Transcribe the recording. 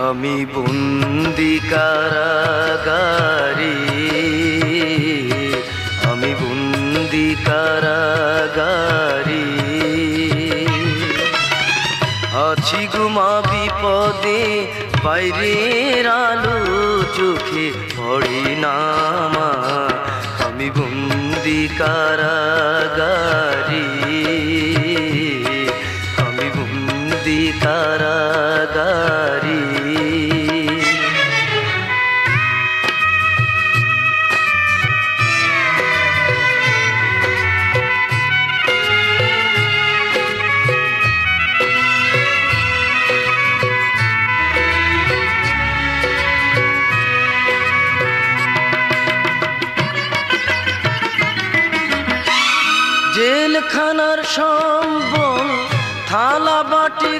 আমি বন্দি কারাগারে, আমি বন্দি কারাগারে, আছি গুমা বিপদে, বাইরের আলো চোখে পড়ে না আমার। আমি বন্দি কারাগারে, আমি বন্দি কারাগারে। জেলখানার সম্বল থালা বাটি